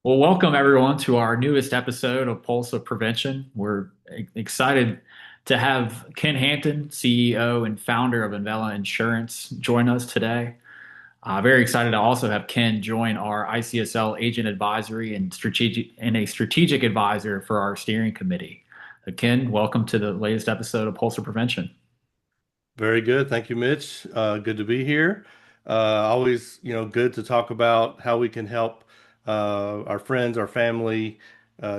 Well, welcome everyone to our newest episode of Pulse of Prevention. We're excited to have Ken Hampton, CEO and founder of Invella Insurance, join us today. Very excited to also have Ken join our ICSL agent advisory and a strategic advisor for our steering committee. Ken, welcome to the latest episode of Pulse of Prevention. Very good. Thank you, Mitch. Good to be here. Always, good to talk about how we can help our friends, our family,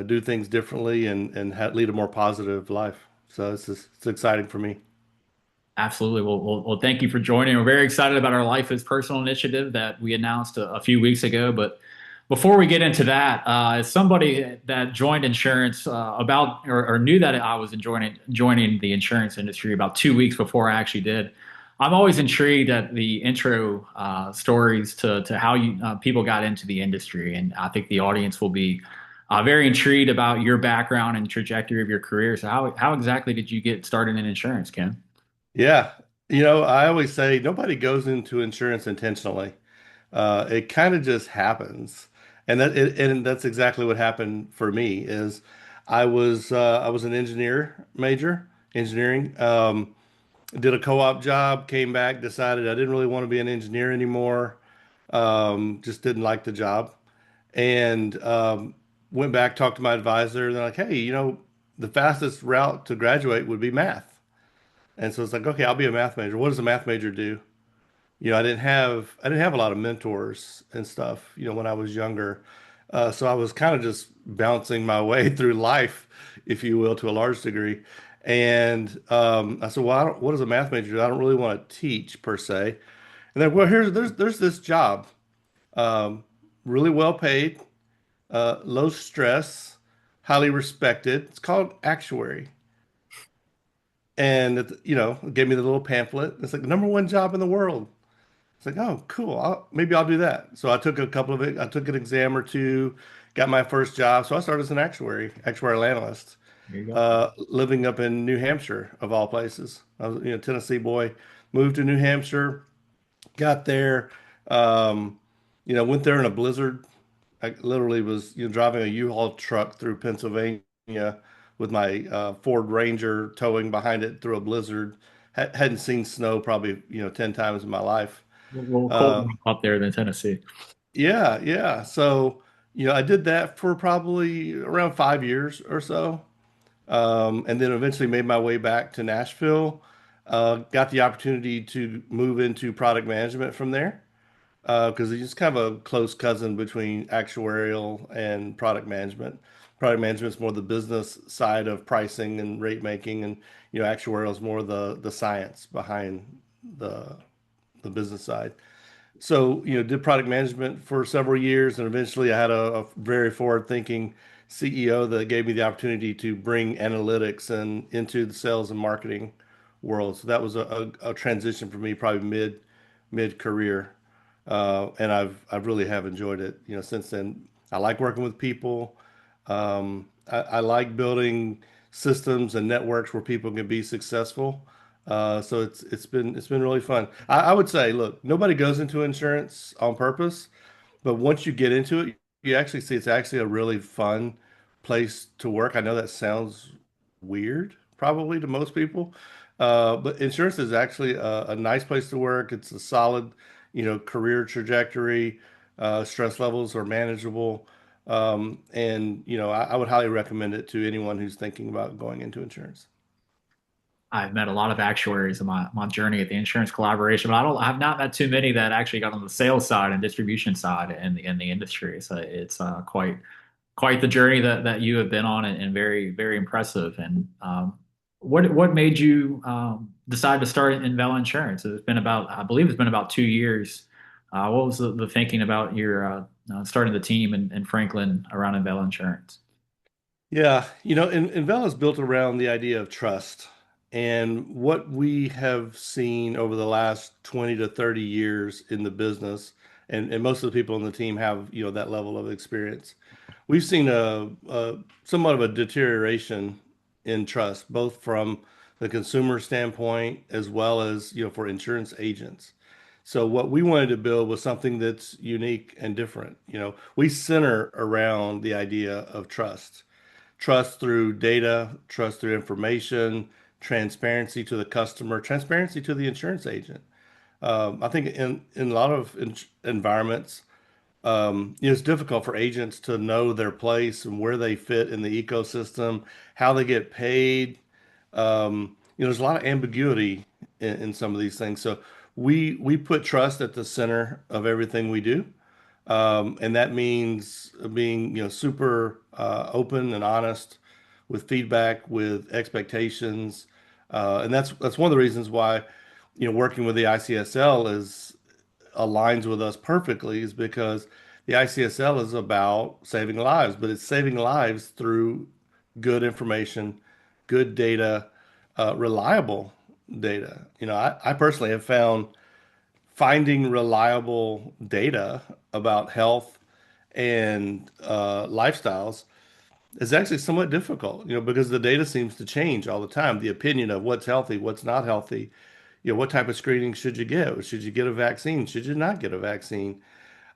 do things differently and lead a more positive life. So it's exciting for me. Absolutely. Well, thank you for joining. We're very excited about our Life is Personal initiative that we announced a few weeks ago. But before we get into that, as somebody that joined insurance or knew that I was joining the insurance industry about 2 weeks before I actually did, I'm always intrigued at the intro stories to how people got into the industry, and I think the audience will be very intrigued about your background and trajectory of your career. So how exactly did you get started in insurance, Ken? Yeah. I always say nobody goes into insurance intentionally. It kind of just happens. And that's exactly what happened for me is I was an engineering. Did a co-op job, came back, decided I didn't really want to be an engineer anymore. Just didn't like the job. And went back, talked to my advisor, and they're like, hey, the fastest route to graduate would be math. And so it's like, okay, I'll be a math major. What does a math major do? I didn't have a lot of mentors and stuff, when I was younger. So I was kind of just bouncing my way through life, if you will, to a large degree. And I said, well, what does a math major do? I don't really want to teach per se. And then, well, there's this job, um, really well paid, low stress, highly respected. It's called actuary. And it gave me the little pamphlet. It's like the number one job in the world. It's like, oh, cool. Maybe I'll do that. So I took a couple of it. I took an exam or two, got my first job. So I started as an actuarial analyst, There you go. living up in New Hampshire of all places. I was, Tennessee boy, moved to New Hampshire, got there, um, went there in a blizzard. I literally was, driving a U-Haul truck through Pennsylvania with my Ford Ranger towing behind it through a blizzard. Hadn't seen snow probably, 10 times in my life. A little cold Uh, up there than Tennessee. yeah, yeah. So, I did that for probably around 5 years or so. And then eventually made my way back to Nashville. Got the opportunity to move into product management from there because it's kind of a close cousin between actuarial and product management. Product management is more the business side of pricing and rate making, and actuarial is more the science behind the the business side. So, did product management for several years, and eventually I had a very forward-thinking CEO that gave me the opportunity to bring analytics and into the sales and marketing world. So that was a transition for me, probably mid career, and I've really have enjoyed it. Since then, I like working with people. I like building systems and networks where people can be successful. So it's been really fun. I would say, look, nobody goes into insurance on purpose, but once you get into it, you actually see it's actually a really fun place to work. I know that sounds weird, probably to most people, but insurance is actually a nice place to work. It's a solid, career trajectory. Stress levels are manageable, and I would highly recommend it to anyone who's thinking about going into insurance. I've met a lot of actuaries in my journey at the insurance collaboration, but I've not met too many that actually got on the sales side and distribution side in the industry. So it's quite the journey that you have been on, and very impressive. And what made you decide to start in Vela Insurance? I believe it's been about 2 years. What was the thinking about your starting the team in Franklin around Vela Insurance? Yeah, and Vel is built around the idea of trust. And what we have seen over the last 20 to 30 years in the business, and most of the people on the team have, that level of experience. We've seen a somewhat of a deterioration in trust, both from the consumer standpoint as well as, for insurance agents. So what we wanted to build was something that's unique and different. We center around the idea of trust. Trust through data, trust through information, transparency to the customer, transparency to the insurance agent. I think in a lot of environments, it's difficult for agents to know their place and where they fit in the ecosystem, how they get paid. There's a lot of ambiguity in some of these things. So we put trust at the center of everything we do. And that means being, super open and honest with feedback, with expectations. And that's one of the reasons why, working with the ICSL is aligns with us perfectly is because the ICSL is about saving lives, but it's saving lives through good information, good data, reliable data. I personally have found finding reliable data about health and lifestyles is actually somewhat difficult, because the data seems to change all the time. The opinion of what's healthy, what's not healthy, what type of screening should you get? Should you get a vaccine? Should you not get a vaccine?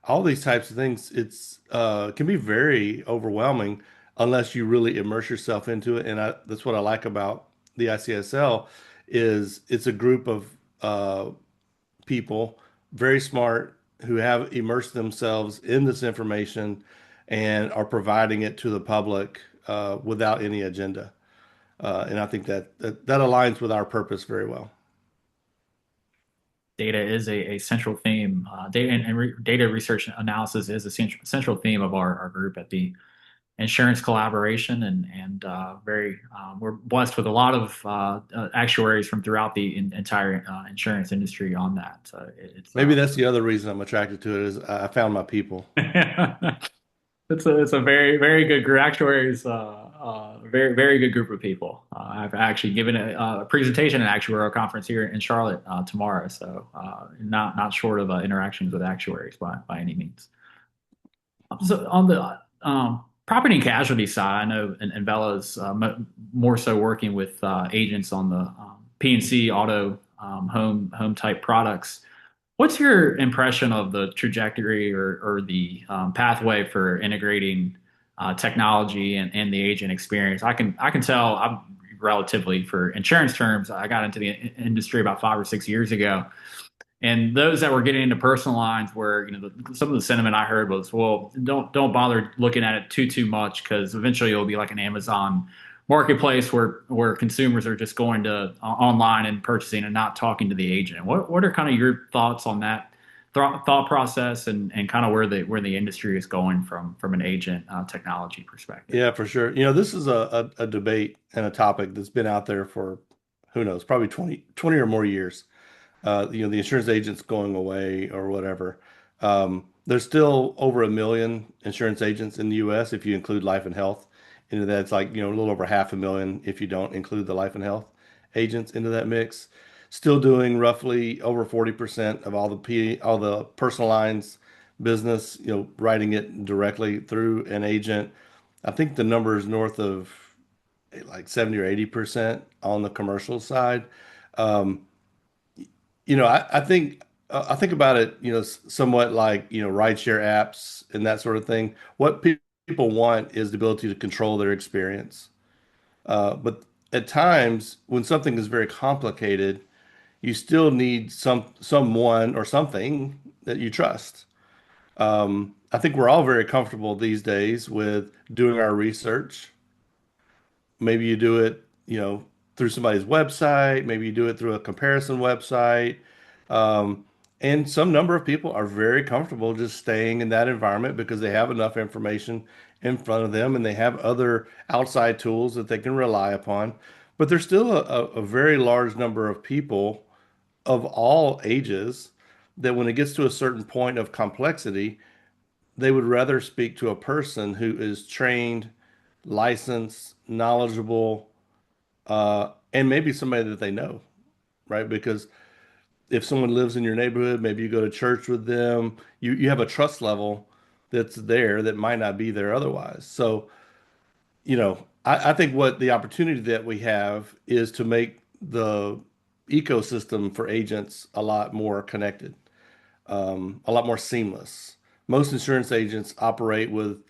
All these types of things, it's can be very overwhelming unless you really immerse yourself into it. And that's what I like about the ICSL is it's a group of people, very smart, who have immersed themselves in this information and are providing it to the public without any agenda. And I think that aligns with our purpose very well. Data is a central theme. Data data research analysis is a central theme of our group at the insurance collaboration, and very we're blessed with a lot of actuaries from throughout the entire insurance industry on that. So it's Maybe that's the other reason I'm attracted to it is I found my people. it's a very good group. Actuaries, very good group of people. I've actually given a presentation at an actuarial conference here in Charlotte tomorrow, so not short of interactions with actuaries by any means. So on the property and casualty side, I know and Bella's more so working with agents on the P&C auto home type products. What's your impression of the trajectory or the pathway for integrating technology and the agent experience? I can tell I'm relatively for insurance terms. I got into the industry about 5 or 6 years ago, and those that were getting into personal lines where, some of the sentiment I heard was, well, don't bother looking at it too much because eventually it'll be like an Amazon marketplace where consumers are just going to online and purchasing and not talking to the agent. What are kind of your thoughts on that thought process and kind of where the industry is going from an agent technology perspective? Yeah, for sure. This is a debate and a topic that's been out there for who knows, probably 20 or more years. The insurance agents going away or whatever. There's still over 1 million insurance agents in the US if you include life and health. Into that, it's like, a little over 500,000 if you don't include the life and health agents into that mix. Still doing roughly over 40% of all the personal lines business, writing it directly through an agent. I think the number is north of like 70 or 80% on the commercial side. Um, I think about it, somewhat like, rideshare apps and that sort of thing. What people want is the ability to control their experience. But at times, when something is very complicated, you still need someone or something that you trust. I think we're all very comfortable these days with doing our research. Maybe you do it, through somebody's website. Maybe you do it through a comparison website. Um, and some number of people are very comfortable just staying in that environment because they have enough information in front of them and they have other outside tools that they can rely upon. But there's still a very large number of people of all ages that when it gets to a certain point of complexity, they would rather speak to a person who is trained, licensed, knowledgeable, and maybe somebody that they know, right? Because if someone lives in your neighborhood, maybe you go to church with them, you have a trust level that's there that might not be there otherwise. So, I think what the opportunity that we have is to make the ecosystem for agents a lot more connected. a lot more seamless. Most insurance agents operate with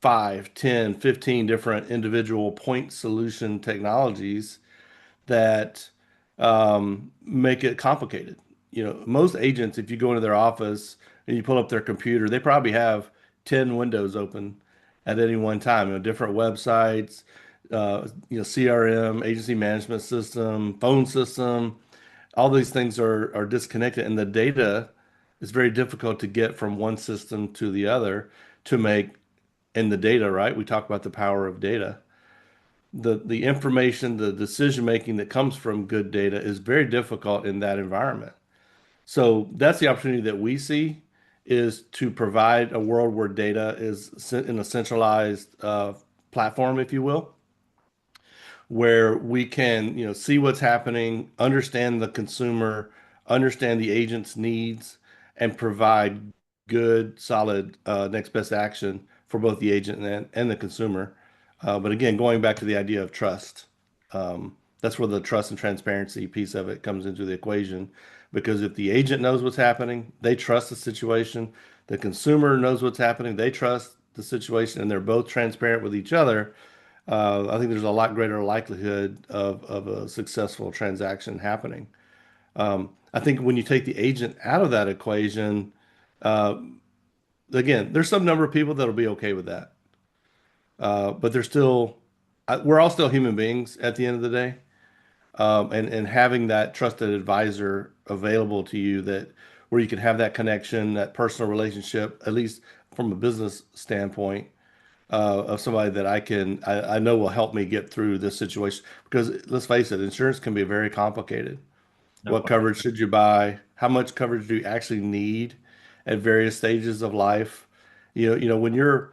5, 10, 15 different individual point solution technologies that make it complicated. Most agents, if you go into their office and you pull up their computer, they probably have 10 windows open at any one time, different websites, CRM, agency management system, phone system, all these things are disconnected, and the data is very difficult to get from one system to the other to make in the data, right? We talk about the power of data. The information, the decision making that comes from good data is very difficult in that environment. So that's the opportunity that we see is to provide a world where data is in a centralized platform, if you will, where we can, see what's happening, understand the consumer, understand the agent's needs, and provide good, solid next best action for both the agent and the consumer. But again, going back to the idea of trust, that's where the trust and transparency piece of it comes into the equation. Because if the agent knows what's happening, they trust the situation. The consumer knows what's happening, they trust the situation, and they're both transparent with each other. I think there's a lot greater likelihood of a successful transaction happening. I think when you take the agent out of that equation, uh, again, there's some number of people that'll be okay with that. But we're all still human beings at the end of the day. And having that trusted advisor available to you that where you can have that connection, that personal relationship, at least from a business standpoint, of somebody that I know will help me get through this situation. Because let's face it, insurance can be very complicated. No What question. coverage should you buy? How much coverage do you actually need at various stages of life? When you're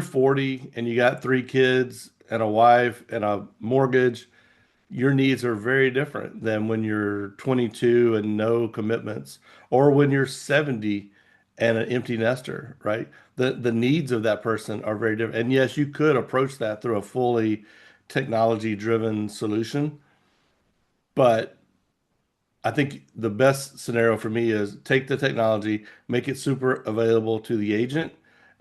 40 and you got 3 kids and a wife and a mortgage, your needs are very different than when you're 22 and no commitments, or when you're 70 and an empty nester, right? The needs of that person are very different. And yes, you could approach that through a fully technology driven solution, but I think the best scenario for me is take the technology, make it super available to the agent,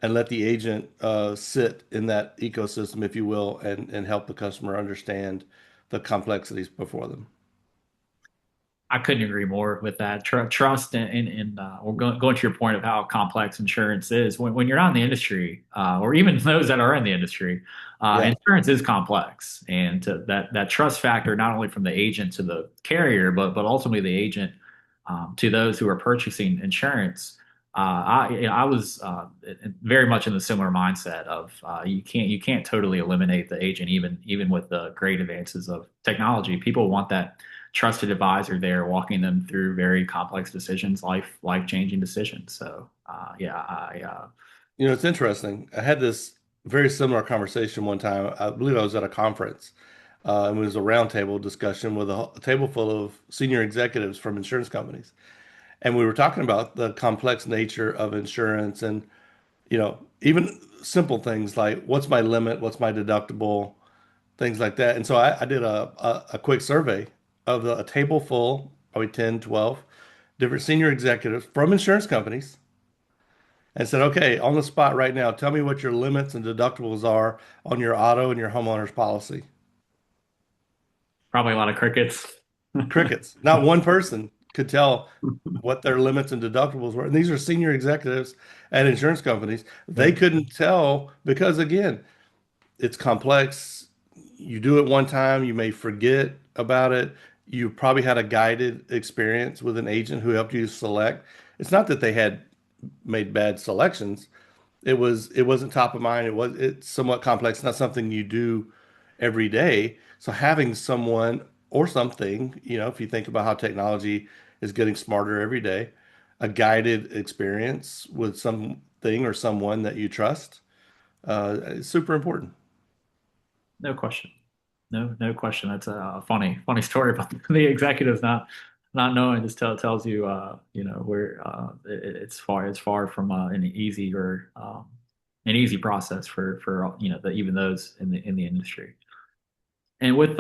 and let the agent sit in that ecosystem, if you will, and help the customer understand the complexities before them. I couldn't agree more with that. Trust or going to your point of how complex insurance is. When you're not in the industry, or even those that are in the industry, Yeah. insurance is complex, and that trust factor not only from the agent to the carrier, but ultimately the agent to those who are purchasing insurance. I was very much in the similar mindset of you can't totally eliminate the agent even with the great advances of technology. People want that trusted advisor there walking them through very complex decisions, life-changing decisions. So yeah, It's interesting. I had this very similar conversation one time. I believe I was at a conference, and it was a roundtable discussion with a table full of senior executives from insurance companies. And we were talking about the complex nature of insurance and, even simple things like what's my limit, what's my deductible, things like that. And so I did a quick survey of a table full, probably 10, 12 different senior executives from insurance companies and said, okay, on the spot right now, tell me what your limits and deductibles are on your auto and your homeowner's policy. probably a lot of crickets. Crickets. Not one person could tell what their limits and deductibles were. And these are senior executives at insurance companies. They couldn't tell because, again, it's complex. You do it one time, you may forget about it. You probably had a guided experience with an agent who helped you select. It's not that they had made bad selections. It wasn't top of mind. It's somewhat complex, not something you do every day. So having someone or something, if you think about how technology is getting smarter every day, a guided experience with something or someone that you trust, is super important. No question. No question. That's a funny story about the executives not knowing. Just tells you, where it's far from an easy process for even those in the industry. And with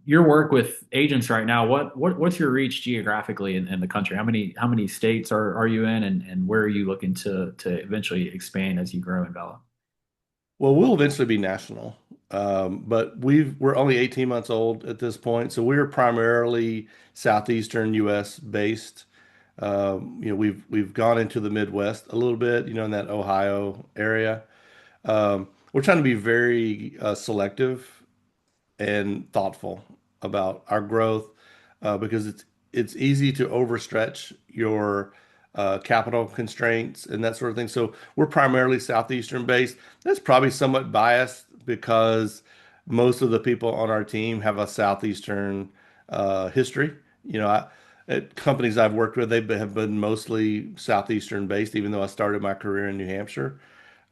your work with agents right now, what's your reach geographically in the country? How many states are you in, and where are you looking to eventually expand as you grow and develop? Well, we'll eventually be national, but we're only 18 months old at this point, so we're primarily southeastern U.S. based. We've gone into the Midwest a little bit, in that Ohio area. We're trying to be very selective and thoughtful about our growth because it's easy to overstretch your capital constraints and that sort of thing. So we're primarily southeastern based. That's probably somewhat biased because most of the people on our team have a southeastern history. At companies I've worked with, have been mostly southeastern based, even though I started my career in New Hampshire.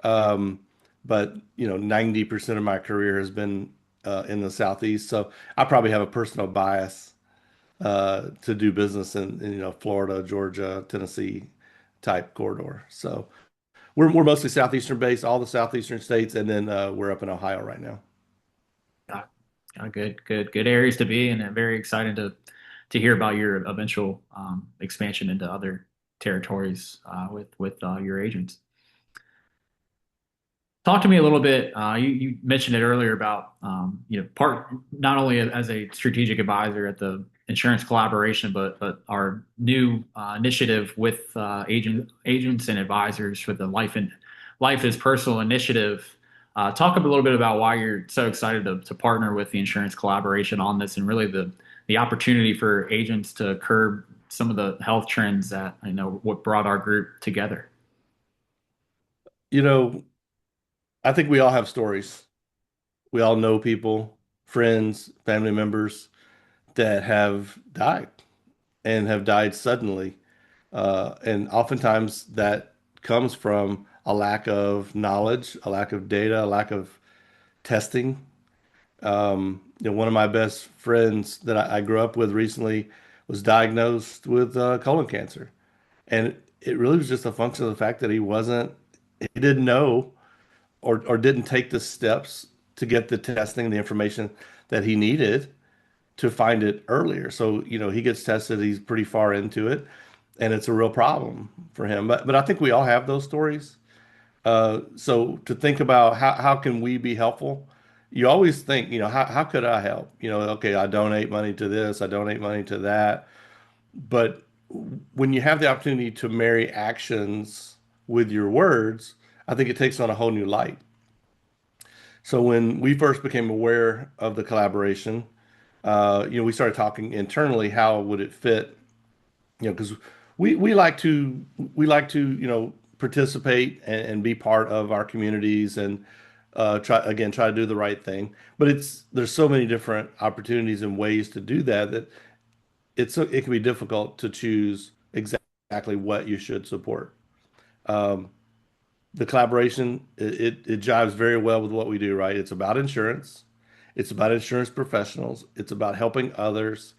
Um, but 90% of my career has been in the Southeast. So I probably have a personal bias to do business in Florida, Georgia, Tennessee type corridor. So we're mostly Southeastern based, all the Southeastern states, and then we're up in Ohio right now. Good areas to be, and I'm very excited to hear about your eventual expansion into other territories with your agents. Talk to me a little bit. You mentioned it earlier about part not only as a strategic advisor at the insurance collaboration, but our new initiative with agents and advisors for the life is personal initiative. Talk a little bit about why you're so excited to partner with the insurance collaboration on this, and really the opportunity for agents to curb some of the health trends that I know what brought our group together. You know, I think we all have stories. We all know people, friends, family members that have died and have died suddenly. And oftentimes that comes from a lack of knowledge, a lack of data, a lack of testing. One of my best friends that I grew up with recently was diagnosed with colon cancer. And it really was just a function of the fact that he didn't know or didn't take the steps to get the testing, the information that he needed to find it earlier. So, he gets tested, he's pretty far into it, and it's a real problem for him. But I think we all have those stories. So to think about how can we be helpful, you always think, how could I help? Okay, I donate money to this, I donate money to that. But when you have the opportunity to marry actions with your words, I think it takes on a whole new light. So when we first became aware of the collaboration, we started talking internally, how would it fit? Because we like to participate and be part of our communities and try to do the right thing. But there's so many different opportunities and ways to do that it can be difficult to choose exactly what you should support. Um, the collaboration it jives very well with what we do, right? It's about insurance, it's about insurance professionals, it's about helping others,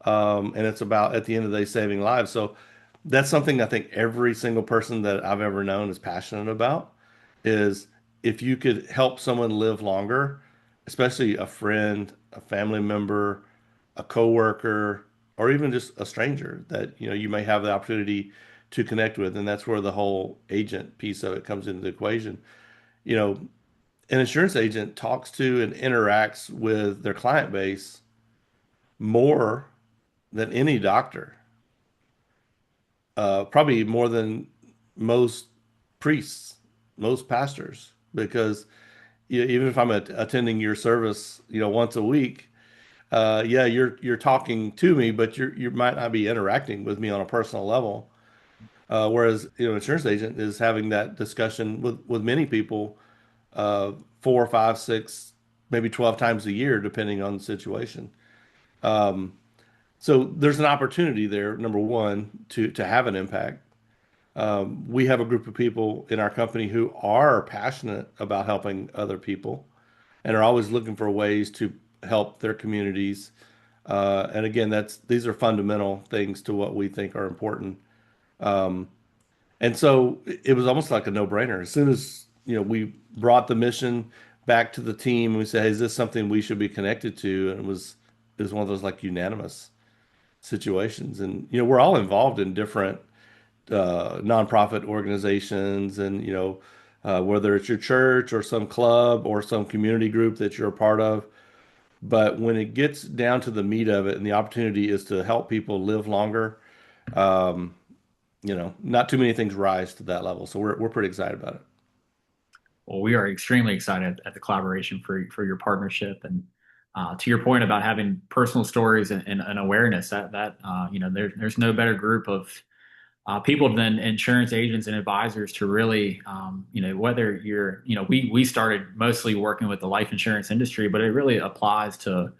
and it's about at the end of the day saving lives. So that's something I think every single person that I've ever known is passionate about is if you could help someone live longer, especially a friend, a family member, a coworker, or even just a stranger that you may have the opportunity to connect with, and that's where the whole agent piece of it comes into the equation. You know, an insurance agent talks to and interacts with their client base more than any doctor, probably more than most priests, most pastors, because even if I'm attending your service, once a week, yeah, you're talking to me, but you might not be interacting with me on a personal level. Whereas, insurance agent is having that discussion with many people, four, five, six, maybe 12 times a year, depending on the situation. Um, so there's an opportunity there, number one, to have an impact. We have a group of people in our company who are passionate about helping other people and are always looking for ways to help their communities. And again, these are fundamental things to what we think are important. Um, and so it was almost like a no-brainer. As soon as we brought the mission back to the team. We said, hey, is this something we should be connected to? And it was one of those like unanimous situations. And we're all involved in different nonprofit organizations, and whether it's your church or some club or some community group that you're a part of. But when it gets down to the meat of it, and the opportunity is to help people live longer, um, not too many things rise to that level. So we're pretty excited about it. Well, we are extremely excited at the collaboration for your partnership, and to your point about having personal stories and awareness that there's no better group of people than insurance agents and advisors to really, whether you're, we started mostly working with the life insurance industry, but it really applies to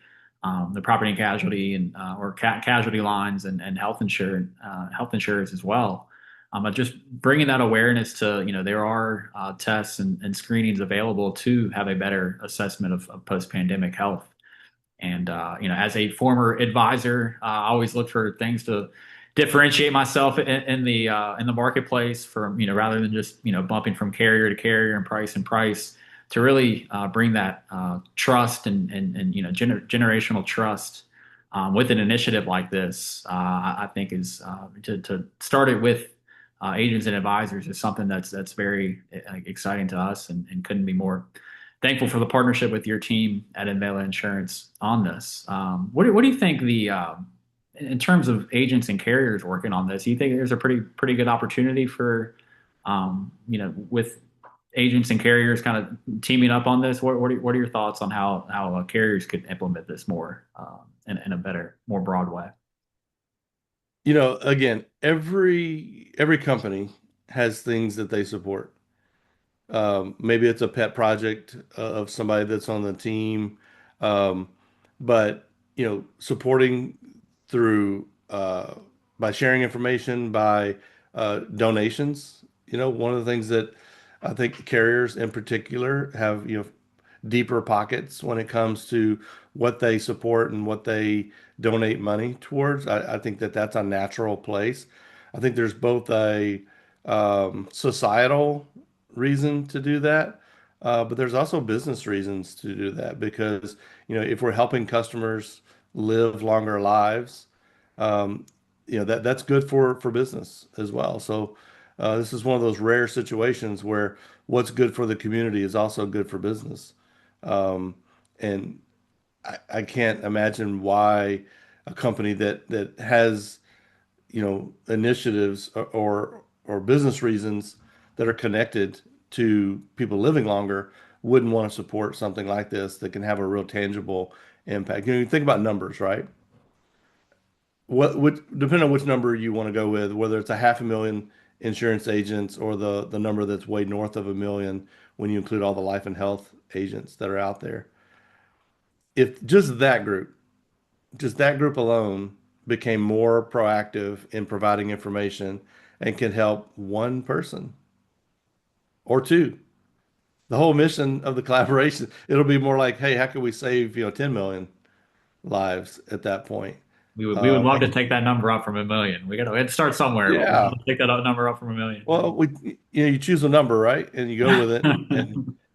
the property and casualty and or casualty lines and health insurance as well. But just bringing that awareness to, there are tests and screenings available to have a better assessment of post-pandemic health. And as a former advisor, I always look for things to differentiate myself in the marketplace from rather than just bumping from carrier to carrier and price to really bring that trust and generational trust with an initiative like this. I think is to start it with agents and advisors is something that's very exciting to us and couldn't be more thankful for the partnership with your team at Invela Insurance on this. What do you think in terms of agents and carriers working on this? Do you think there's a pretty good opportunity for with agents and carriers kind of teaming up on this? What are your thoughts on how carriers could implement this more in a better, more broad way? Again, every company has things that they support. Maybe it's a pet project of somebody that's on the team. Um, but supporting through by sharing information, by donations. One of the things that I think carriers in particular have, deeper pockets when it comes to what they support and what they donate money towards. I think that that's a natural place. I think there's both a societal reason to do that, but there's also business reasons to do that because, if we're helping customers live longer lives, um, that's good for business as well. So this is one of those rare situations where what's good for the community is also good for business. Um, and I can't imagine why a company that has, initiatives or business reasons that are connected to people living longer wouldn't want to support something like this that can have a real tangible impact. You think about numbers, right? Depending on which number you want to go with, whether it's a 500,000 insurance agents or the number that's way north of 1 million when you include all the life and health agents that are out there. If just that group alone became more proactive in providing information and can help one person or two, the whole mission of the collaboration, it'll be more like, hey, how can we save, 10 million lives at that point? We would love to And take that number up from 1 million. We had to start somewhere, but we'd yeah, love to take that number up from 1 million. well, you choose a number, right? And you go with it, Yeah.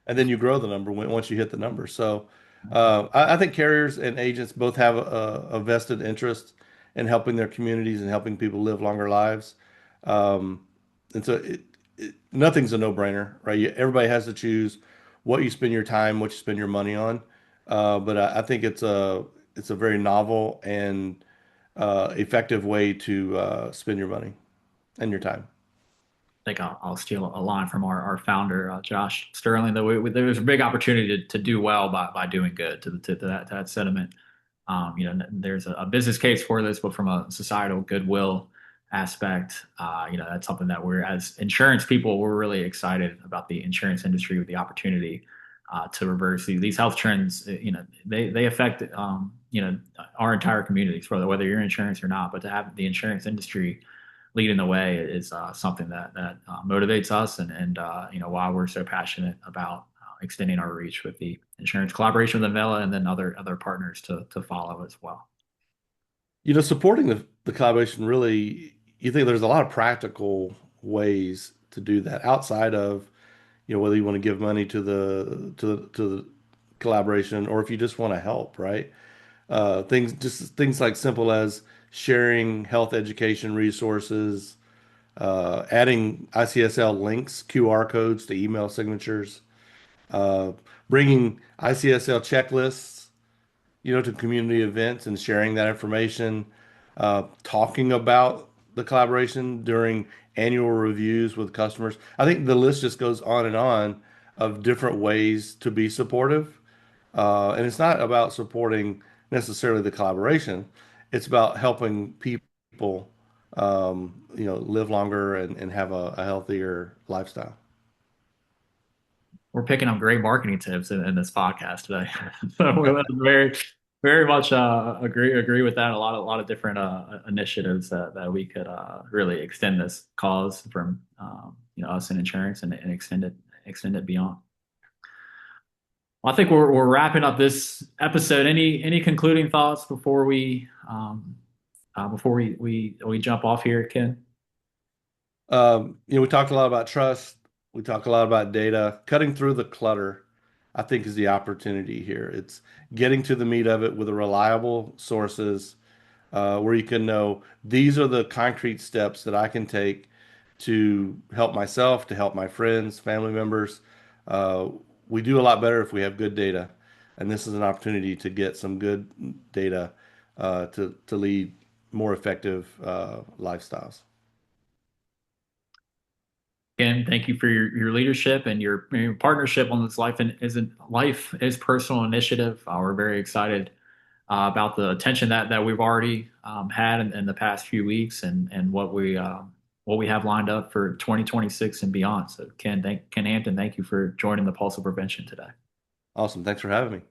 and then you grow the number once you hit the number. So, I think carriers and agents both have a vested interest in helping their communities and helping people live longer lives. Um, and so, nothing's a no-brainer, right? Everybody has to choose what you spend your time, what you spend your money on. But I think it's a very novel and effective way to spend your money and your time. Think I'll steal a line from our founder, Josh Sterling, that there's a big opportunity to do well by doing good to that sentiment. There's a business case for this, but from a societal goodwill aspect, that's something that we're, as insurance people, we're really excited about the insurance industry with the opportunity to reverse these health trends. They affect, our entire communities, whether you're in insurance or not, but to have the insurance industry leading the way is something that motivates us and why we're so passionate about extending our reach with the insurance collaboration with Avella and then other partners to follow as well. Supporting the collaboration really, you think there's a lot of practical ways to do that outside of, whether you want to give money to the collaboration or if you just want to help, right? Things like simple as sharing health education resources, adding ICSL links, QR codes to email signatures, uh, bringing ICSL checklists, to community events and sharing that information, talking about the collaboration during annual reviews with customers. I think the list just goes on and on of different ways to be supportive. And it's not about supporting necessarily the collaboration. It's about helping people, live longer and have a healthier lifestyle. We're picking up great marketing tips in this podcast today. So we very much agree with that. A lot of different initiatives that we could really extend this cause from us in insurance and extend it beyond. Well, I think we're wrapping up this episode. Any concluding thoughts before we jump off here, Ken? We talked a lot about trust. We talked a lot about data. Cutting through the clutter, I think, is the opportunity here. It's getting to the meat of it with the reliable sources, where you can know these are the concrete steps that I can take to help myself, to help my friends, family members. Uh, we do a lot better if we have good data, and this is an opportunity to get some good data to lead more effective lifestyles. Again, thank you for your leadership and your partnership on this life is personal initiative. We're very excited about the attention that we've already had in the past few weeks and what we have lined up for 2026 and beyond. So Ken Hampton, thank you for joining the Pulse of Prevention today. Awesome. Thanks for having me.